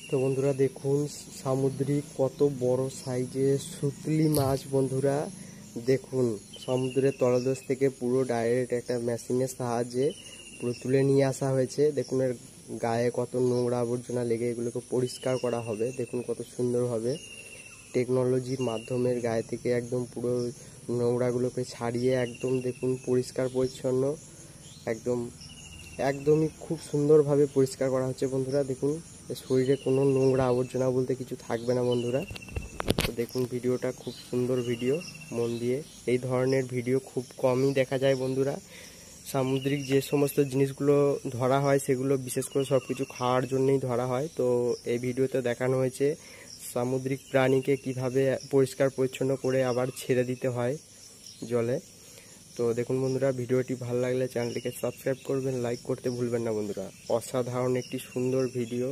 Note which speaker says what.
Speaker 1: তো বন্ধুরা দেখুন সামুদ্রিক কত বড় সাইজের সুতলি মাছ। বন্ধুরা দেখুন সমুদ্রের তলদেশ থেকে পুরো ডাইরেক্ট একটা মেশিনের সাহায্যে পুরো তুলে নিয়ে আসা হয়েছে। দেখুন এর গায়ে কত নোংরা আবর্জনা লেগে এগুলোকে পরিষ্কার করা হবে। দেখুন কত সুন্দরভাবে টেকনোলজির মাধ্যমে গায়ে থেকে একদম পুরো নোংরাগুলোকে ছাড়িয়ে একদম দেখুন পরিষ্কার পরিচ্ছন্ন একদমই খুব সুন্দরভাবে পরিষ্কার করা হচ্ছে। বন্ধুরা দেখুন শরীরে কোনো নোংরা আবর্জনা বলতে কিছু থাকবে না। বন্ধুরা তো দেখুন ভিডিওটা খুব সুন্দর ভিডিও, মন দিয়ে এই ধরনের ভিডিও খুব কমই দেখা যায়। বন্ধুরা সামুদ্রিক যে সমস্ত জিনিসগুলো ধরা হয় সেগুলো বিশেষ করে সব কিছু খাওয়ার জন্যই ধরা হয়। তো এই ভিডিওতে দেখানো হয়েছে সামুদ্রিক প্রাণীকে কিভাবে পরিষ্কার পরিচ্ছন্ন করে আবার ছেড়ে দিতে হয় জলে। তো দেখুন বন্ধুরা ভিডিওটি ভালো লাগলে চ্যানেলটিকে সাবস্ক্রাইব করবেন, লাইক করতে ভুলবেন না। বন্ধুরা অসাধারণ একটি সুন্দর ভিডিও।